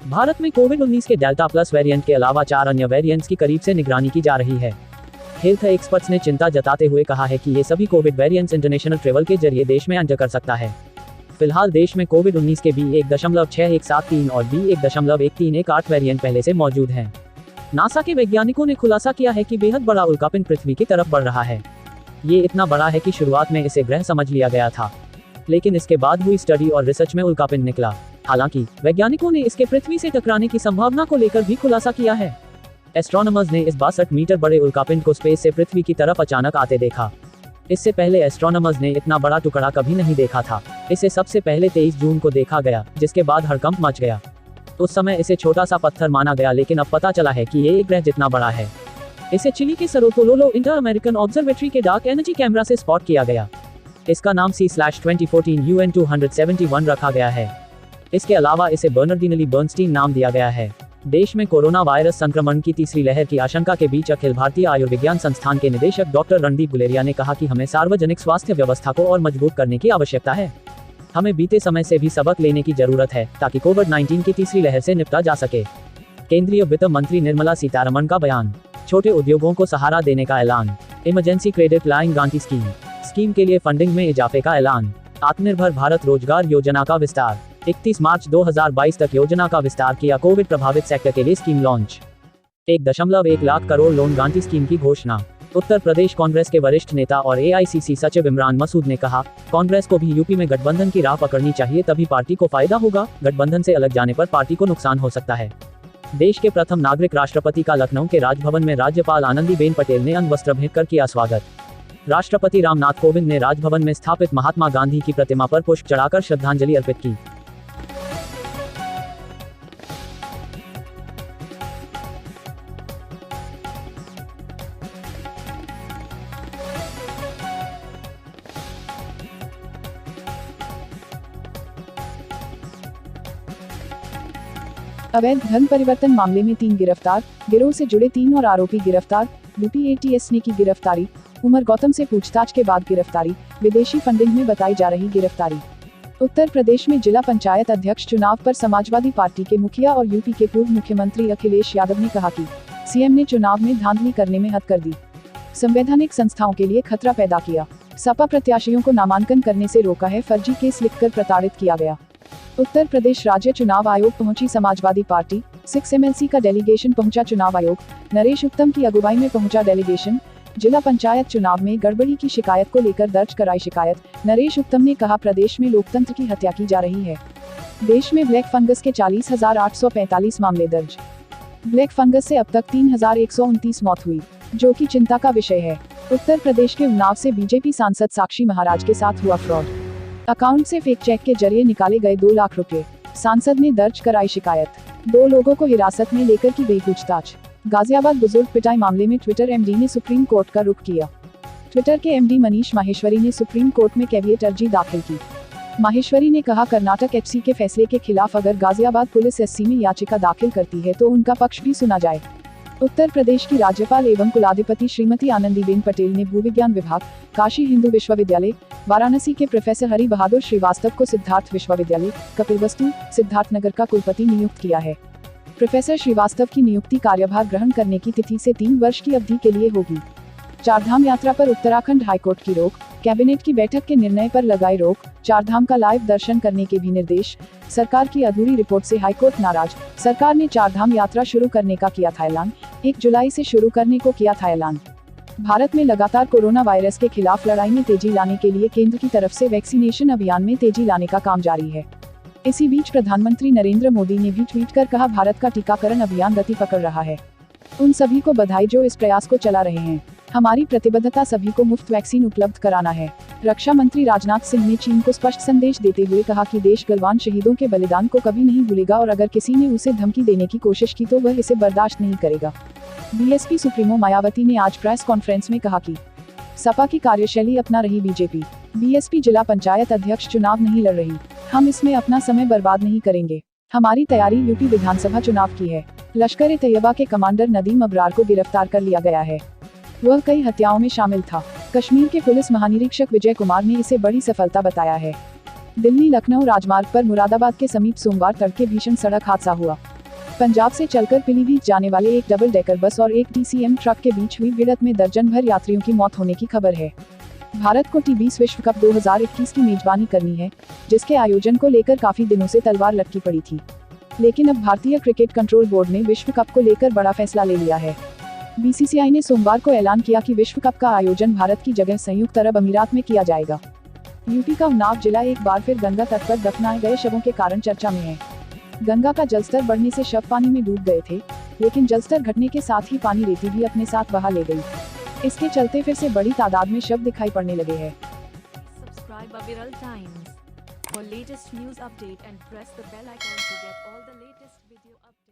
भारत में कोविड-19 के delta plus variant के अलावा 4 अन्य वेरिएंट्स की करीब से निगरानी की जा रही है। हेल्थ एक्सपर्ट्स ने चिंता जताते हुए कहा है कि ये सभी कोविड वेरिएंट्स इंटरनेशनल ट्रेवल के जरिए देश में एंटर कर सकता है। फिलहाल देश में कोविड-19 के B1.6173 और B1.1318 वेरिएंट पहले से मौजूद हैं। नासा के वैज्ञानिकों ने खुलासा किया है कि बेहद बड़ा उल्कापिंड पृथ्वी की तरफ बढ़ रहा है। ये इतना बड़ा है कि शुरुआत में इसे ग्रह समझ लिया गया था, लेकिन इसके बाद हुई स्टडी और रिसर्च में उल्कापिंड निकला। हालांकि वैज्ञानिकों ने इसके पृथ्वी से टकराने की संभावना को लेकर भी खुलासा किया है। एस्ट्रोनॉमर्स ने इस 62 मीटर बड़े उल्कापिंड को स्पेस से पृथ्वी की तरफ अचानक आते देखा। इससे पहले एस्ट्रोनॉमर्स ने इतना बड़ा टुकड़ा कभी नहीं देखा था। इसे सबसे पहले 23 जून को देखा गया, जिसके बाद हड़कंप मच गया। उस समय इसे छोटा सा पत्थर माना गया, लेकिन अब पता चला है कि ये एक ग्रह जितना बड़ा है। इसे चिली के सरो तोलोलो इंटर अमेरिकन ऑब्जर्वेटरी के डार्क एनर्जी कैमरा से स्पॉट किया गया। इसका नाम C/2014 UN-271 रखा गया है। इसके अलावा इसे बर्नर्डिनली बर्नस्टीन नाम दिया गया है। देश में कोरोना वायरस संक्रमण की तीसरी लहर की आशंका के बीच अखिल भारतीय आयुर्विज्ञान संस्थान के निदेशक डॉक्टर रणदीप गुलेरिया ने कहा कि हमें सार्वजनिक स्वास्थ्य व्यवस्था को और मजबूत करने की आवश्यकता है। हमें बीते समय से भी सबक लेने की जरूरत है, ताकि कोविड-19 की तीसरी लहर से निपटा जा सके। केंद्रीय वित्त मंत्री निर्मला सीतारमण का बयान। छोटे उद्योगों को सहारा देने का ऐलान। Emergency credit line guarantee scheme के लिए फंडिंग में इजाफे का ऐलान। आत्मनिर्भर भारत रोजगार योजना का विस्तार। 31 मार्च 2022 तक योजना का विस्तार किया। कोविड प्रभावित सेक्टर के लिए scheme launch. 1.1 lakh crore loan guarantee scheme की घोषणा। उत्तर प्रदेश कांग्रेस के वरिष्ठ नेता और AICC सचिव इमरान मसूद ने कहा, कांग्रेस को भी यूपी में गठबंधन की राह पकड़नी चाहिए, तभी पार्टी को फायदा होगा। गठबंधन से अलग जाने पर पार्टी को नुकसान हो सकता है। देश के प्रथम नागरिक राष्ट्रपति का लखनऊ के राजभवन में राज्यपाल आनंदीबेन पटेल ने अंग वस्त्र भेंट कर किया स्वागत। राष्ट्रपति रामनाथ कोविंद ने राजभवन में स्थापित महात्मा गांधी की प्रतिमा पर पुष्प चढ़ाकर श्रद्धांजलि अर्पित की। अवैध धन परिवर्तन मामले में 3 गिरफ्तार। गिरोह से जुड़े 3 और आरोपी गिरफ्तार। यूपी ATS ने की गिरफ्तारी। उमर गौतम से पूछताछ के बाद गिरफ्तारी। विदेशी फंडिंग में बताई जा रही गिरफ्तारी। उत्तर प्रदेश में जिला पंचायत अध्यक्ष चुनाव पर समाजवादी पार्टी के मुखिया और यूपी के पूर्व मुख्यमंत्री अखिलेश यादव ने कहा कि सीएम ने चुनाव में धांधली करने में हद कर दी, संवैधानिक संस्थाओं के लिए खतरा पैदा किया। सपा प्रत्याशियों को नामांकन करने से रोका है, फर्जी केस लिखकर प्रताड़ित किया गया। उत्तर प्रदेश राज्य चुनाव आयोग पहुंची समाजवादी पार्टी। 6 MLC का डेलीगेशन पहुंचा चुनाव आयोग। नरेश उत्तम की अगुवाई में पहुंचा डेलीगेशन। जिला पंचायत चुनाव में गड़बड़ी की शिकायत को लेकर दर्ज कराई शिकायत। नरेश उत्तम ने कहा, प्रदेश में लोकतंत्र की हत्या की जा रही है। देश में ब्लैक फंगस के 40,845 मामले दर्ज। ब्लैक फंगस से अब तक 3,129 मौत हुई, जो कि चिंता का विषय है। उत्तर प्रदेश के उन्नाव से बीजेपी सांसद साक्षी महाराज के साथ हुआ फ्रॉड। अकाउंट से फेक चेक के जरिए निकाले गए 2 लाख रुपए। सांसद ने दर्ज कराई शिकायत। 2 लोगों को हिरासत में लेकर की गई पूछताछ। गाजियाबाद बुजुर्ग पिटाई मामले में ट्विटर MD ने सुप्रीम कोर्ट का रुख किया। ट्विटर के MD मनीष माहेश्वरी ने सुप्रीम कोर्ट में कैविएट अर्जी दाखिल की। माहेश्वरी ने कहा, कर्नाटक HC के फैसले के खिलाफ अगर गाजियाबाद पुलिस SC में याचिका दाखिल करती है तो उनका पक्ष भी सुना जाए। उत्तर प्रदेश की राज्यपाल एवं कुलाधिपति श्रीमती आनंदीबेन पटेल ने भूविज्ञान विभाग, काशी हिंदू विश्वविद्यालय, वाराणसी के प्रोफेसर हरि बहादुर श्रीवास्तव को सिद्धार्थ विश्वविद्यालय, कपिलवस्तु, सिद्धार्थनगर का कुलपति नियुक्त किया है। प्रोफेसर श्रीवास्तव की नियुक्ति कार्यभार ग्रहण करने की तिथि से 3 वर्ष की अवधि के लिए होगी। चारधाम यात्रा पर उत्तराखंड हाईकोर्ट की रोक। कैबिनेट की बैठक के निर्णय पर लगाई रोक। चारधाम का लाइव दर्शन करने के भी निर्देश। सरकार की अधूरी रिपोर्ट से हाईकोर्ट नाराज। सरकार ने चारधाम यात्रा शुरू करने का किया था ऐलान। 1 जुलाई से शुरू करने को किया था ऐलान। भारत में लगातार कोरोना वायरस के खिलाफ लड़ाई में तेजी लाने के लिए केंद्र की तरफ से वैक्सीनेशन अभियान में तेजी लाने का काम जारी है। इसी बीच प्रधानमंत्री नरेंद्र मोदी ने भी ट्वीट कर कहा, भारत का टीकाकरण अभियान गति पकड़ रहा है। उन सभी को बधाई जो इस प्रयास को चला रहे हैं। हमारी प्रतिबद्धता सभी को मुफ्त वैक्सीन उपलब्ध कराना है। रक्षा मंत्री राजनाथ सिंह ने चीन को स्पष्ट संदेश देते हुए कहा कि देश गलवान शहीदों के बलिदान को कभी नहीं भूलेगा और अगर किसी ने उसे धमकी देने की कोशिश की तो वह इसे बर्दाश्त नहीं करेगा। BSP सुप्रीमो मायावती ने आज प्रेस कॉन्फ्रेंस में कहा कि सपा की कार्यशैली अपना रही बीजेपी। BSP जिला पंचायत अध्यक्ष चुनाव नहीं लड़ रही। हम इसमें अपना समय बर्बाद नहीं करेंगे। हमारी तैयारी यूपी विधानसभा चुनाव की है। लश्कर-ए-तैयबा के कमांडर नदीम अबरार को गिरफ्तार कर लिया गया है। वह कई हत्याओं में शामिल था। कश्मीर के पुलिस महानिरीक्षक विजय कुमार ने इसे बड़ी सफलता बताया है। दिल्ली लखनऊ राजमार्ग पर मुरादाबाद के समीप सोमवार तड़के भीषण सड़क हादसा हुआ। पंजाब से चलकर पीलीभीत जाने वाले एक डबल डेकर बस और एक TCM ट्रक के बीच हुई भिड़ंत में दर्जन भर यात्रियों की मौत होने की खबर है। भारत को T20 विश्व कप 2021 की मेजबानी करनी है, जिसके आयोजन को लेकर काफी दिनों से तलवार लटकी पड़ी थी। लेकिन अब भारतीय क्रिकेट कंट्रोल बोर्ड ने विश्व कप को लेकर बड़ा फैसला ले लिया है। BCCI ने सोमवार को ऐलान किया कि विश्व कप का आयोजन भारत की जगह संयुक्त अरब अमीरात में किया जाएगा। यूपी का उन्नाव जिला एक बार फिर गंगा तट पर दफनाए गए शवों के कारण चर्चा में है। गंगा का जलस्तर बढ़ने से शव पानी में डूब गए थे, लेकिन जलस्तर घटने के साथ ही पानी रेती भी अपने साथ बहा ले गई। इसके चलते फिर से बड़ी तादाद में शव दिखाई पड़ने लगे हैं। Subscribe Viral Times for latest news update and press the bell icon to get all the latest video updates.